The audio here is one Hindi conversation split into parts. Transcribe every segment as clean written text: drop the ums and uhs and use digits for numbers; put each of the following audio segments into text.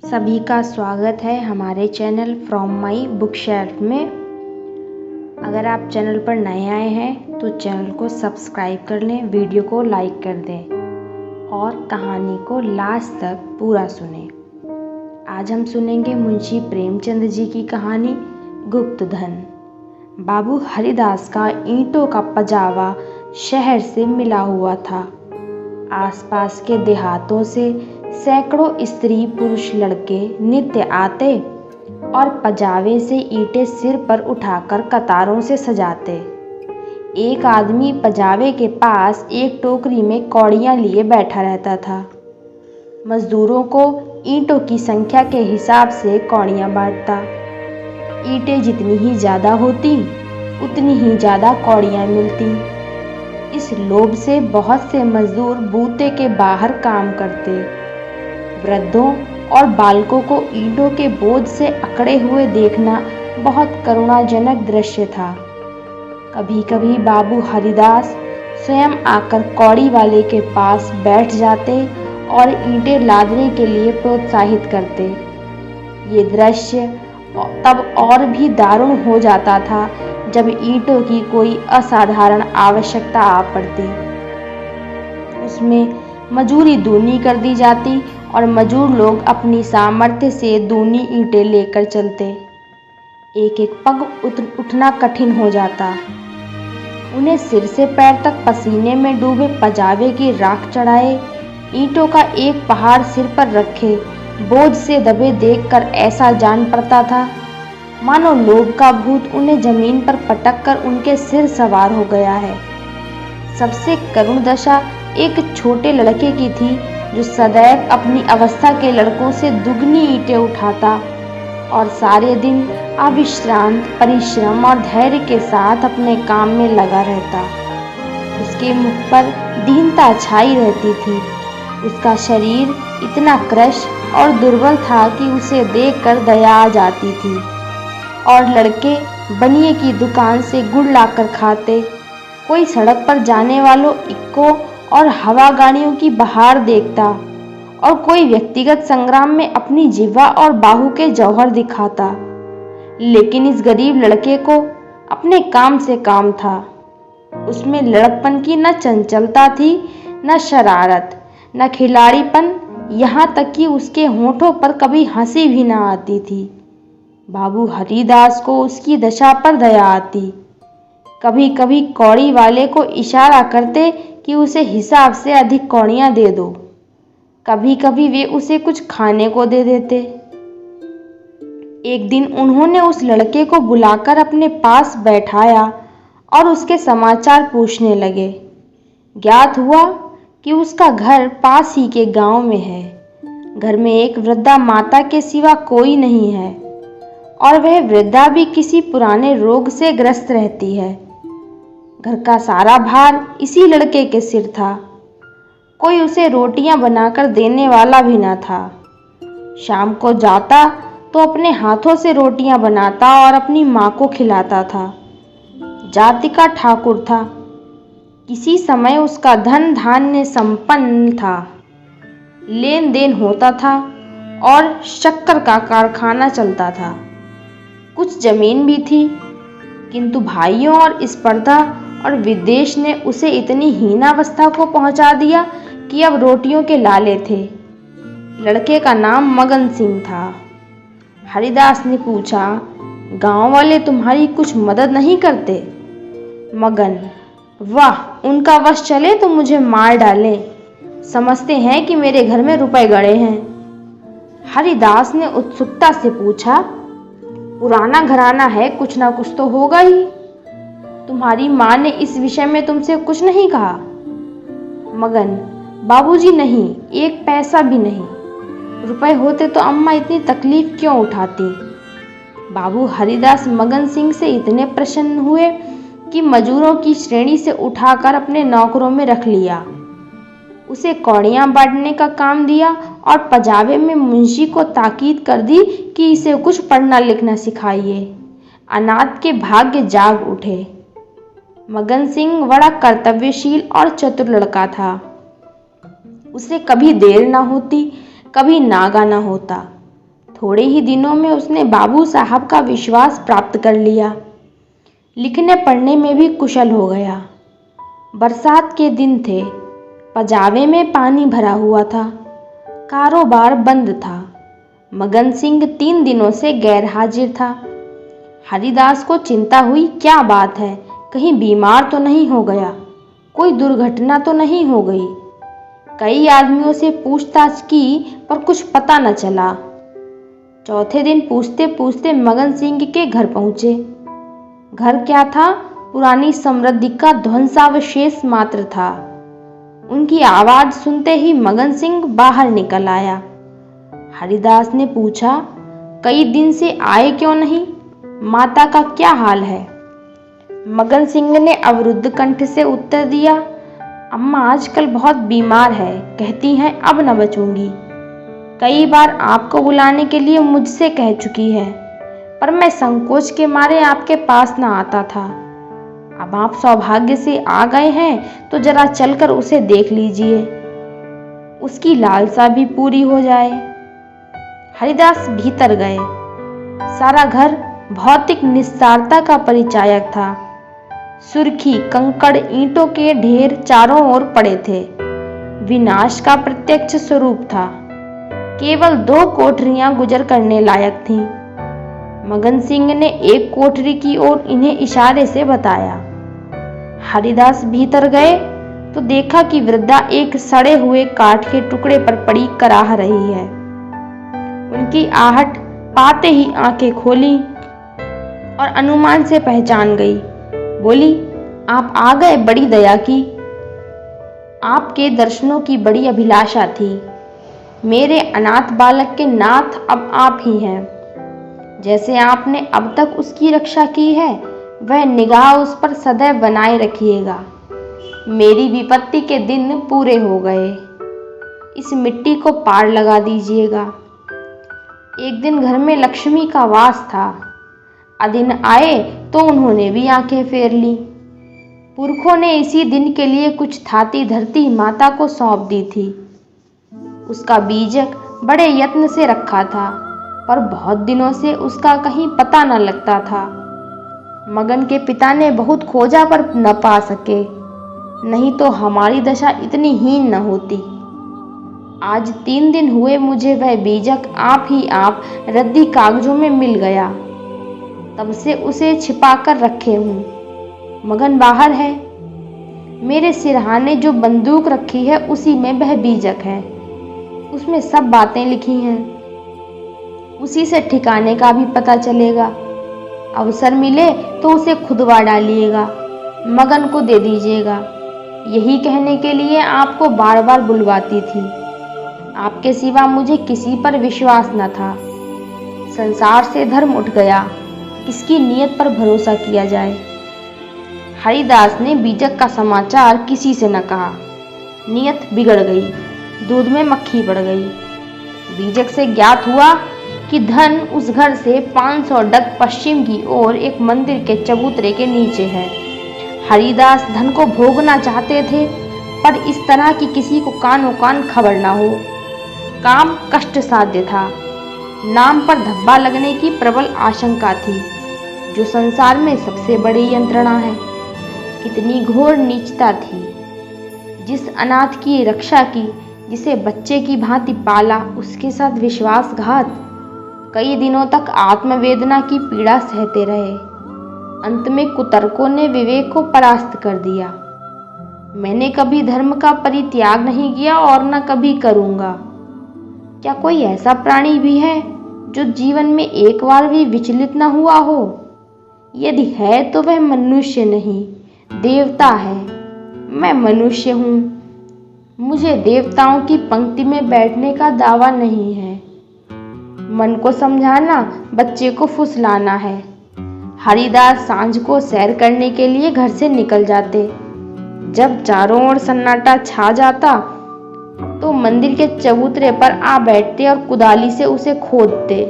सभी का स्वागत है हमारे channel from my book shelf में। अगर आप चैनल पर नए आए हैं तो चैनल को सब्सक्राइब कर लें, वीडियो को लाइक कर दें और कहानी को लास्ट तक पूरा सुनें। आज हम सुनेंगे मुंशी प्रेमचंद जी की कहानी गुप्तधन। बाबू हरिदास का ईंटों का पजावा शहर से मिला हुआ था। आसपास के देहातों से सैकड़ों स्त्री पुरुष लड़के नित्य आते और पजावे से ईंटें सिर पर उठाकर कतारों से सजाते। एक आदमी पजावे के पास एक टोकरी में कौड़ियाँ लिए बैठा रहता था। मजदूरों को ईंटों की संख्या के हिसाब से कौड़ियाँ बांटता। ईंटें जितनी ही ज़्यादा होती उतनी ही ज़्यादा कौड़ियाँ मिलती। इस लोभ से बहुत से मजदूर बूते के बाहर काम करते। वृद्धों और बालकों को ईंटों के बोझ से अकड़े हुए देखना बहुत करुणाजनक दृश्य था। कभी कभी बाबू हरिदास स्वयं आकर कौड़ी वाले के पास बैठ जाते और ईंटें लादने के लिए प्रोत्साहित करते। ये दृश्य तब और भी दारुण हो जाता था जब ईंटों की कोई असाधारण आवश्यकता आ पड़ती। उसमें मजूरी दूनी कर दी जाती और मजूर लोग अपनी सामर्थ्य से दूनी ईंटें लेकर चलते। एक एक पग उठना कठिन हो जाता। उन्हें सिर से पैर तक पसीने में डूबे पजावे की राख चढ़ाए ईंटों का एक पहाड़ सिर पर रखे बोझ से दबे देखकर ऐसा जान पड़ता था मानो लोभ का भूत उन्हें जमीन पर पटक कर उनके सिर सवार हो गया है। सबसे करुण दशा एक छोटे लड़के की थी जो सदैव अपनी अवस्था के लड़कों से दुगनी ईंटें उठाता और सारे दिन अविश्रांत परिश्रम और धैर्य के साथ अपने काम में लगा रहता। उसके मुख पर दीनता छाई रहती थी। उसका शरीर इतना क्रश और दुर्बल था कि उसे देखकर दया आ जाती थी। और लड़के बनिए की दुकान से गुड़ लाकर खाते। कोई सड़क पर जाने वालों इक्को और हवा गाड़ियों की बहार देखता और कोई व्यक्तिगत संग्राम में अपनी जिह्वा और बाहु के जौहर दिखाता। लेकिन इस गरीब लड़के को अपने काम से काम था। उसमें लड़कपन की न चंचलता थी, न शरारत, न खिलाड़ीपन, यहाँ तक कि उसके होठों पर कभी हंसी भी न आती थी। बाबू हरिदास को उसकी दशा पर दया आती। कभी कभी कौड़ी वाले को इशारा करते कि उसे हिसाब से अधिक कौड़ियाँ दे दो। कभी कभी वे उसे कुछ खाने को दे देते। एक दिन उन्होंने उस लड़के को बुलाकर अपने पास बैठाया और उसके समाचार पूछने लगे। ज्ञात हुआ कि उसका घर पास ही के गांव में है। घर में एक वृद्धा माता के सिवा कोई नहीं है और वह वृद्धा भी किसी पुराने रोग से ग्रस्त रहती है। घर का सारा भार इसी लड़के के सिर था। कोई उसे रोटियां बनाकर देने वाला भी न था। शाम को जाता तो अपने हाथों से रोटियां बनाता और अपनी माँ को खिलाता था। जाति का ठाकुर था। किसी समय उसका धन धान्य संपन्न था। लेन देन होता था और शक्कर का कारखाना चलता था। कुछ जमीन भी थी, किंतु भाइयों और स्पर्धा और विदेश ने उसे इतनी हीनावस्था को पहुंचा दिया कि अब रोटियों के लाले थे। लड़के का नाम मगन सिंह था। हरिदास ने पूछा, गांव वाले तुम्हारी कुछ मदद नहीं करते? मगन, वाह, उनका वश चले तो मुझे मार डालें। समझते हैं कि मेरे घर में रुपए गड़े हैं। हरिदास ने उत्सुकता से पूछा, पुराना घराना है, कुछ ना कुछ तो होगा ही। तुम्हारी माँ ने इस विषय में तुमसे कुछ नहीं कहा? मगन, बाबूजी नहीं, एक पैसा भी नहीं। रुपए होते तो अम्मा इतनी तकलीफ क्यों उठाती? बाबू हरिदास मगन सिंह से इतने प्रसन्न हुए कि मजूरों की श्रेणी से उठाकर अपने नौकरों में रख लिया। उसे कौड़ियाँ बांटने का काम दिया और पजावे में मुंशी को ताकीद कर दी कि इसे कुछ पढ़ना लिखना सिखाइए। अनाथ के भाग्य जाग उठे। मगन सिंह बड़ा कर्तव्यशील और चतुर लड़का था। उसे कभी देर न होती, कभी नागा न होता। थोड़े ही दिनों में उसने बाबू साहब का विश्वास प्राप्त कर लिया। लिखने पढ़ने में भी कुशल हो गया। बरसात के दिन थे। पजावे में पानी भरा हुआ था। कारोबार बंद था। मगन सिंह 3 दिनों से गैर हाजिर था। हरिदास को चिंता हुई, क्या बात है, कहीं बीमार तो नहीं हो गया, कोई दुर्घटना तो नहीं हो गई। कई आदमियों से पूछताछ की पर कुछ पता न चला। चौथे दिन पूछते पूछते मगन सिंह के घर पहुंचे। घर क्या था, पुरानी समृद्धि का ध्वंसावशेष मात्र था। उनकी आवाज सुनते ही मगन सिंह बाहर निकल आया। हरिदास ने पूछा, कई दिन से आए क्यों नहीं, माता का क्या हाल है? मगन सिंह ने अवरुद्ध कंठ से उत्तर दिया, अम्मा आजकल बहुत बीमार है, कहती हैं अब न बचूंगी। कई बार आपको बुलाने के लिए मुझसे कह चुकी है, पर मैं संकोच के मारे आपके पास न आता था। अब आप सौभाग्य से आ गए हैं तो जरा चलकर उसे देख लीजिए, उसकी लालसा भी पूरी हो जाए। हरिदास भीतर गए। सारा घर भौतिक निस्सारता का परिचायक था। सुर्खी कंकड़ ईंटों के ढेर चारों ओर पड़े थे। विनाश का प्रत्यक्ष स्वरूप था। केवल 2 कोठरियां गुजर करने लायक थीं। मगन सिंह ने एक कोठरी की ओर इन्हें इशारे से बताया। हरिदास भीतर गए तो देखा कि वृद्धा एक सड़े हुए काठ के टुकड़े पर पड़ी कराह रही है। उनकी आहट पाते ही आंखें खोली और अनुमान से पहचान गई। बोली, आप आ गए, बड़ी दया की। आपके दर्शनों की बड़ी अभिलाषा थी। मेरे अनाथ बालक के नाथ अब आप ही हैं। जैसे आपने अब तक उसकी रक्षा की है, वह निगाह उस पर सदैव बनाए रखिएगा। मेरी विपत्ति के दिन पूरे हो गए। इस मिट्टी को पार लगा दीजिएगा। एक दिन घर में लक्ष्मी का वास था। अदिन आए तो उन्होंने भी आंखें फेर ली। पुरखों ने इसी दिन के लिए कुछ थाती धरती माता को सौंप दी थी। उसका बीजक बड़े यत्न से रखा था, पर बहुत दिनों से उसका कहीं पता न लगता था। मगन के पिता ने बहुत खोजा पर न पा सके, नहीं तो हमारी दशा इतनी हीन न होती। आज 3 दिन हुए मुझे वह बीजक आप ही आप रद्दी कागजों में मिल गया। तब से उसे छिपा कर रखे हूँ। मगन बाहर है। मेरे सिरहाने जो बंदूक रखी है उसी में वह बीजक है। उसमें सब बातें लिखी हैं। उसी से ठिकाने का भी पता चलेगा। अवसर मिले तो उसे खुदवा डालिएगा, मगन को दे दीजिएगा। यही कहने के लिए आपको बार बार बुलवाती थी। आपके सिवा मुझे किसी पर विश्वास न था। संसार से धर्म उठ गया, किसकी नीयत पर भरोसा किया जाए। हरिदास ने बीजक का समाचार किसी से न कहा। नीयत बिगड़ गई, दूध में मक्खी पड़ गई। बीजक से ज्ञात हुआ कि धन उस घर से 500 डग पश्चिम की ओर एक मंदिर के चबूतरे के नीचे है। हरिदास धन को भोगना चाहते थे, पर इस तरह की किसी को कानो कान खबर ना हो। काम कष्ट साध्य था। नाम पर धब्बा लगने की प्रबल आशंका थी, जो संसार में सबसे बड़ी यंत्रणा है। कितनी घोर नीचता थी। जिस अनाथ की रक्षा की, जिसे बच्चे की भांति पाला, उसके साथ विश्वासघात। कई दिनों तक आत्मवेदना की पीड़ा सहते रहे। अंत में कुतर्कों ने विवेक को परास्त कर दिया। मैंने कभी धर्म का परित्याग नहीं किया और न कभी करूंगा। क्या कोई ऐसा प्राणी भी है जो जीवन में एक बार भी विचलित न हुआ हो? यदि है तो वह मनुष्य नहीं, देवता है। मैं मनुष्य हूँ। मुझे देवताओं की पंक्ति में बैठने का दावा नहीं है। मन को समझाना, बच्चे को फुसलाना है। हरिदास सांझ को सैर करने के लिए घर से निकल जाते। जब चारों ओर सन्नाटा छा जाता तो मंदिर के चबूतरे पर आ बैठते और कुदाली से उसे खोदते।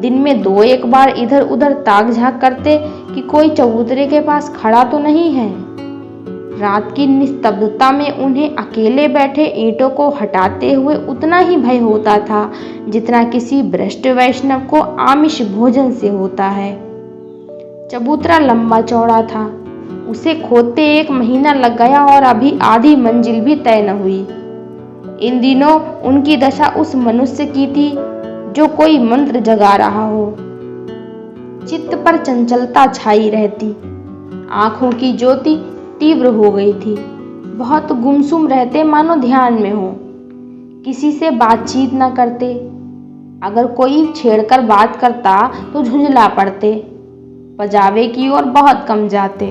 दिन में 2-1 बार इधर उधर ताक झांक करते कि कोई चबूतरे के पास खड़ा तो नहीं है। रात की निस्तब्धता में उन्हें अकेले बैठे ईंटों को हटाते हुए उतना ही भय होता था जितना किसी भ्रष्ट वैष्णव को आमिष भोजन से होता है। चबूतरा लंबा चौड़ा था। उसे खोदते 1 महीना लग गया और अभी आधी मंजिल भी तय न हुई। इन दिनों उनकी दशा उस मनुष्य की थी जो कोई मंत्र जगा रहा हो। चित्त पर चंचलता छाई रहती, आंखों की ज्योति तीव्र हो गई थी। बहुत गुमसुम रहते मानो ध्यान में हो, किसी से बातचीत न करते। अगर कोई छेड़कर बात करता तो झुंझला पड़ते। पजावे की ओर बहुत कम जाते।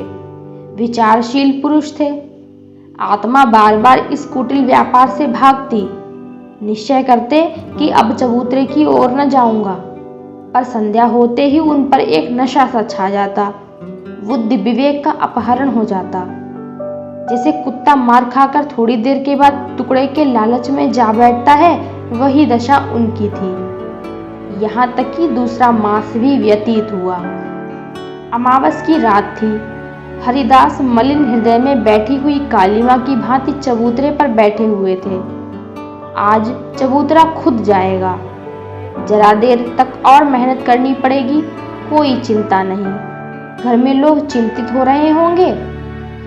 विचारशील पुरुष थे। आत्मा बार बार इस कुटिल व्यापार से भागती। निश्चय करते कि अब चबूतरे की ओर न जाऊंगा, पर संध्या होते ही उन पर एक नशा सा छा जाता। बुद्धि विवेक का अपहरण हो जाता। जैसे कुत्ता मार खाकर थोड़ी देर के बाद टुकड़े के लालच में जा बैठता है, वही दशा उनकी थी। यहाँ तक कि दूसरा मास भी व्यतीत हुआ। अमावस की रात थी। हरिदास मलिन हृदय में बैठी हुई काली मां की भांति चबूतरे पर बैठे हुए थे। आज चबूतरा खुद जाएगा। जरा देर तक और मेहनत करनी पड़ेगी, कोई चिंता नहीं। घर में लोग चिंतित हो रहे होंगे,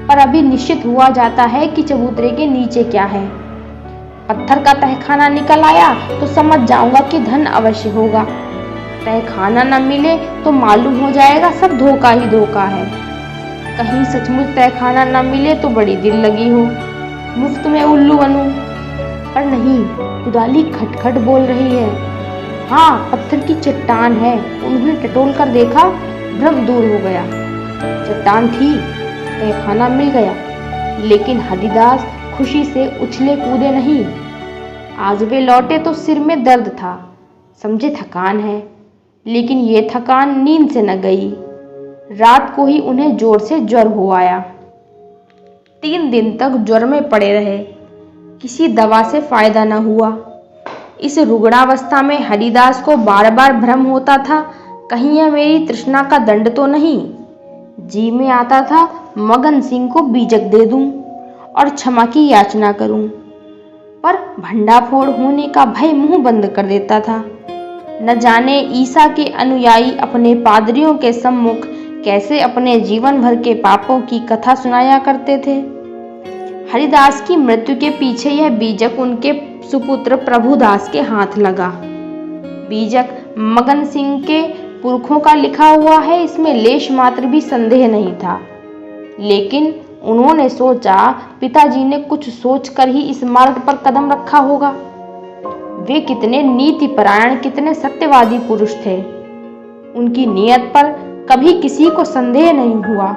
पर अभी निश्चित हुआ जाता है कि चबूतरे के नीचे क्या है। पत्थर का तहखाना निकल आया तो समझ जाऊंगा कि धन अवश्य होगा। तहखाना न मिले तो मालूम हो जाएगा सब धोखा ही धोखा है। कहीं सचमुच तहखाना न मिले तो बड़ी दिल लगी हो, मुफ्त में उल्लू बनूं। पर नहीं, कुदाली खटखट बोल रही है। हाँ, पत्थर की चट्टान है। उन्होंने टटोल कर देखा, भ्रम दूर हो गया। चट्टान थी, तहखाना मिल गया। लेकिन हरिदास खुशी से उछले कूदे नहीं। आज वे लौटे तो सिर में दर्द था। समझे थकान है, लेकिन ये थकान नींद से न गई। रात को ही उन्हें जोर से ज्वर हो आया। 3 दिन तक ज्वर में पड़े रहे। किसी दवा से फायदा न हुआ। इस रुग्णावस्था में हरिदास को बार बार भ्रम होता था, कहीं यह मेरी तृष्णा का दंड तो नहीं। जी में आता था मगन सिंह को बीजक दे दूं और क्षमा की याचना करूं, पर भंडाफोड़ होने का भय मुंह बंद कर देता था। न जाने ईसा के अनुयायी अपने पादरियों के सम्मुख कैसे अपने जीवन भर के पापों की कथा सुनाया करते थे। हरिदास की मृत्यु के पीछे यह बीजक उनके सुपुत्र प्रभुदास के हाथ लगा। बीजक मगन सिंह के पुरखों का लिखा हुआ है, इसमें लेश मात्र भी संदेह नहीं था। लेकिन उन्होंने सोचा पिताजी ने कुछ सोचकर ही इस मार्ग पर कदम रखा होगा। वे कितने नीतिपरायण, कितने सत्यवादी पुरुष थे। उनकी नीयत पर कभी किसी को संदेह नहीं हुआ।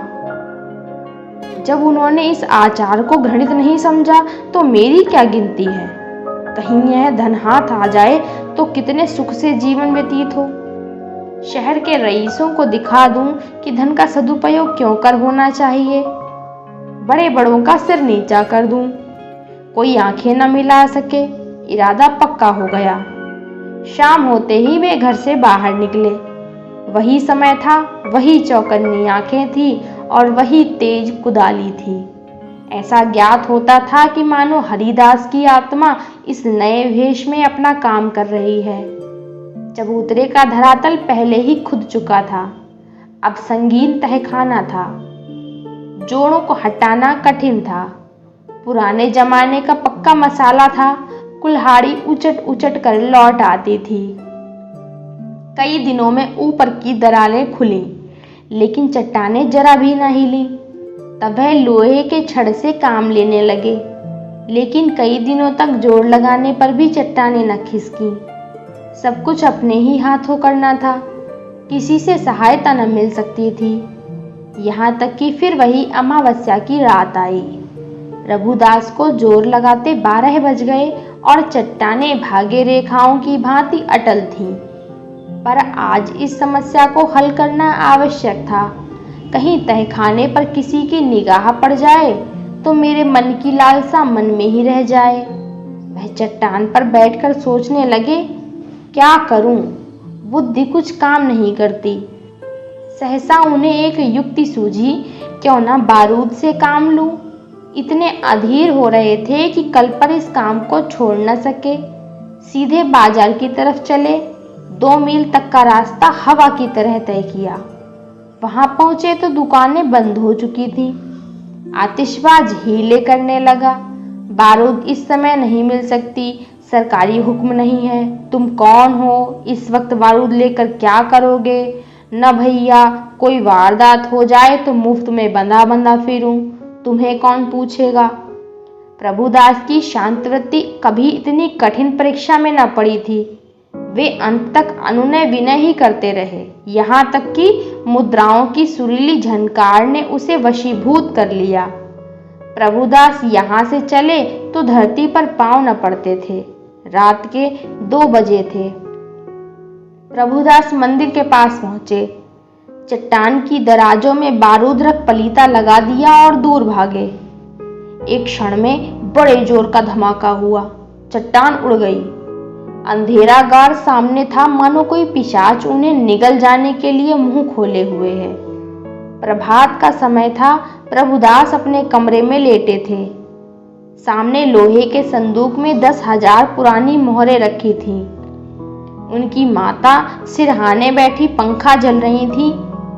जब उन्होंने इस आचार को घृणित नहीं समझा तो मेरी क्या गिनती है। कहीं यह धन हाथ आ जाए तो कितने सुख से जीवन व्यतीत हो। शहर के रईसों को दिखा दूं कि धन का सदुपयोग क्यों कर होना चाहिए। बड़े बड़ों का सिर नीचा कर दूं, कोई आंखें न मिला सके। इरादा पक्का हो गया। शाम होते ही वे घर से बाहर निकले। वही समय था, वही चौकन्नी आंखें थी और वही तेज कुदाली थी। ऐसा ज्ञात होता था कि मानो हरिदास की आत्मा इस नए वेश में अपना काम कर रही है। चबूतरे का धरातल पहले ही खुद चुका था। अब संगीन तहखाना था। जोड़ों को हटाना कठिन था। पुराने जमाने का पक्का मसाला था। कुल्हाड़ी उचट उचट कर लौट आती थी। कई दिनों में ऊपर की दरारें खुली, लेकिन चट्टानें जरा भी न हिली। तब वह लोहे के छड़ से काम लेने लगे, लेकिन कई दिनों तक जोर लगाने पर भी चट्टानें न खिसकी। सब कुछ अपने ही हाथों करना था। किसी से सहायता न मिल सकती थी। यहाँ तक कि फिर वही अमावस्या की रात आई। रघुदास को जोर लगाते 12 बज गए और चट्टानें भाग्य रेखाओं की भांति अटल थीं। पर आज इस समस्या को हल करना आवश्यक था। कहीं तहखाने पर किसी की निगाह पड़ जाए तो मेरे मन की लालसा मन में ही रह जाए। वह चट्टान पर बैठकर सोचने लगे, क्या करूं? बुद्धि कुछ काम नहीं करती। सहसा उन्हें एक युक्ति सूझी, क्यों ना बारूद से काम लूं। इतने अधीर हो रहे थे कि कल पर इस काम को छोड़ न सके। सीधे बाजार की तरफ चले। 2 मील तक का रास्ता हवा की तरह तय किया। वहां पहुंचे तो दुकानें बंद हो चुकी थीं। आतिशबाज हीले करने लगा। बारूद इस समय नहीं मिल सकती, सरकारी हुक्म नहीं है। तुम कौन हो? इस वक्त बारूद लेकर क्या करोगे? न भैया, कोई वारदात हो जाए तो मुफ्त में बंधा बंधा फिरूं, तुम्हें कौन पूछेगा। प्रभुदास की शांतवृत्ति कभी इतनी कठिन परीक्षा में न पड़ी थी। वे अंत तक अनुनय विनय ही करते रहे, यहाँ तक कि मुद्राओं की सुरीली झनकार ने उसे वशीभूत कर लिया। प्रभुदास यहाँ से चले तो धरती पर पांव न पड़ते थे। रात के 2 बजे थे। प्रभुदास मंदिर के पास पहुंचे। चट्टान की दराजों में बारूद रख पलीता लगा दिया और दूर भागे। एक क्षण में बड़े जोर का धमाका हुआ। चट्टान उड़ गई। अंधेरा गार सामने था, मानो कोई पिशाच उन्हें निगल जाने के लिए मुंह खोले हुए है। प्रभात का समय था। प्रभुदास अपने कमरे में लेटे थे। सामने लोहे के संदूक में 10,000 पुरानी मोहरें रखी थीं। उनकी माता सिरहाने बैठी पंखा जल रही थी।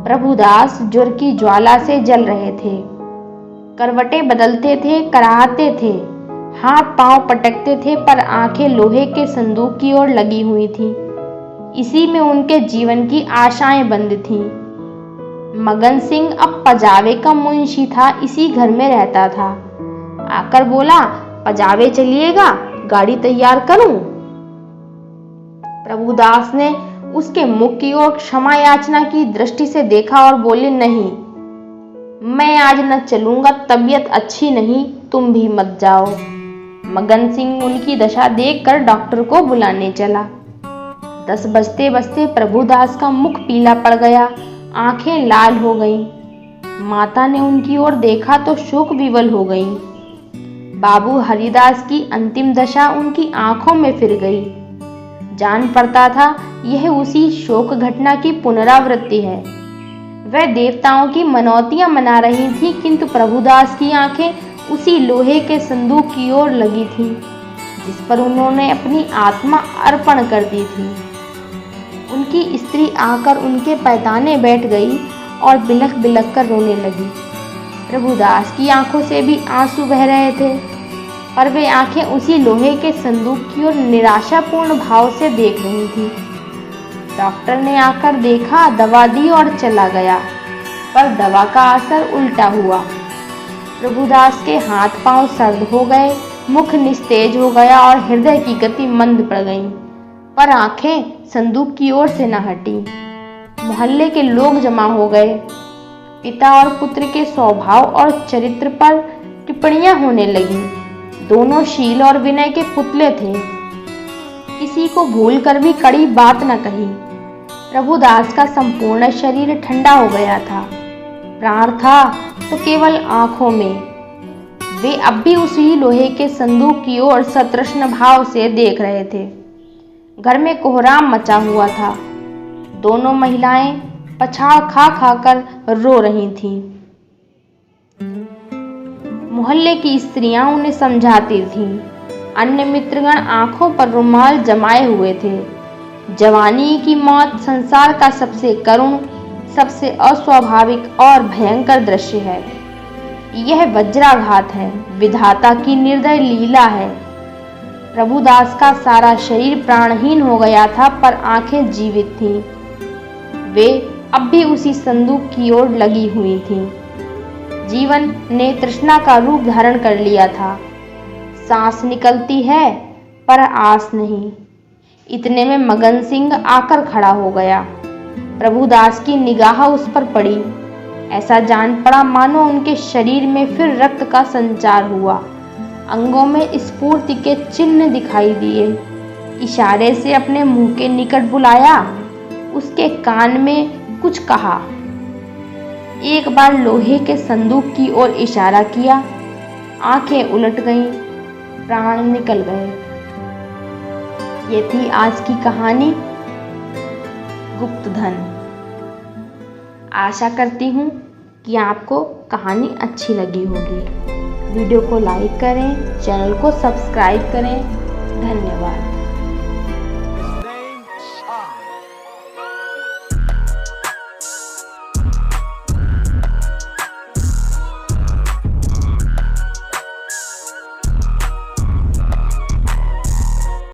प्रभुदास जुर की ज्वाला से जल रहे थे। करवटें बदलते थे, कराहते थे, हाथ पांव पटकते थे, पर आंखें लोहे के संदूक की ओर लगी हुई थीं। इसी में उनके जीवन की आशाएं बंद थीं। मगन सिंह अब पजावे का मुंशी था, इसी घर में रहता था। आकर बोला, पजावे चलिएगा, गाड़ी तैयार करूं? प्रभुदास ने उसके मुख की ओर क्षमा याचना की दृष्टि से देखा और बोले, नहीं, मैं आज न चलूंगा, तबीयत अच्छी नहीं, तुम भी मत जाओ। मगन सिंह उनकी दशा देखकर डॉक्टर को बुलाने चला। 10 बजते बजते प्रभुदास का मुख पीला पड़ गया, आंखें लाल हो गईं। माता ने उनकी ओर देखा तो शोक विवल हो गईं। बाबू हरिदास की अंतिम दशा उनकी आंखों में फिर गई। जान पड़ता था यह उसी शोक घटना की पुनरावृत्ति है। वह देवताओं की मनौतियां मना रही थी, किंतु प्रभुदास की आंखें उसी लोहे के संदूक की ओर लगी थीं, जिस पर उन्होंने अपनी आत्मा अर्पण कर दी थी। उनकी स्त्री आकर उनके पैताने बैठ गई और बिलख बिलख कर रोने लगी। प्रभुदास की आंखों से भी आंसू बह रहे थे, पर वे आंखें उसी लोहे के संदूक की ओर निराशापूर्ण भाव से देख रही थी। डॉक्टर ने आकर देखा, दवा दी और चला गया, पर दवा का असर उल्टा हुआ। प्रभुदास के हाथ पांव सर्द हो गए, मुख निस्तेज हो गया और हृदय की गति मंद पड़ गई, पर आंखें संदूक की ओर से न हटी। मोहल्ले के लोग जमा हो गए। पिता और पुत्र के स्वभाव और चरित्र पर टिप्पणियां होने लगीं। दोनों शील और विनय के पुतले थे। किसी को भूलकर भी कड़ी बात न कही। प्रभुदास का संपूर्ण शरीर ठंडा हो गया था। प्राण था तो केवल आंखों में। वे अब भी उसी लोहे के संदूक की ओर सतृष्ण भाव से देख रहे थे। घर में कोहराम मचा हुआ था। दोनों महिलाएं पछाड़ खा खाकर रो रही थीं। मोहल्ले की स्त्रियां उन्हें समझाती थीं। अन्य मित्रगण आंखों पर रुमाल जमाए हुए थे। जवानी की मौत संसार का सबसे करुण, सबसे अस्वाभाविक और भयंकर दृश्य है। यह वज्राघात है, विधाता की निर्दय लीला है। प्रभुदास का सारा शरीर प्राणहीन हो गया था, पर आंखें जीवित थीं। वे अब भी उसी संदूक की ओर लगी हुई थीं। जीवन ने तृष्णा का रूप धारण कर लिया था। सांस निकलती है, पर आस नहीं। इतने में मगन सिंह आकर खड़ा हो गया। प्रभुदास की निगाह उस पर पड़ी। ऐसा जान पड़ा मानो उनके शरीर में फिर रक्त का संचार हुआ। अंगों में स्फूर्ति के चिन्ह दिखाई दिए। इशारे से अपने मुंह के निकट बुलाया, उसके कान में कुछ कहा। एक बार लोहे के संदूक की ओर इशारा किया। आंखें उलट गईं, प्राण निकल गए। ये थी आज की कहानी, गुप्तधन। आशा करती हूँ कि आपको कहानी अच्छी लगी होगी। वीडियो को लाइक करें, चैनल को सब्सक्राइब करें। धन्यवाद।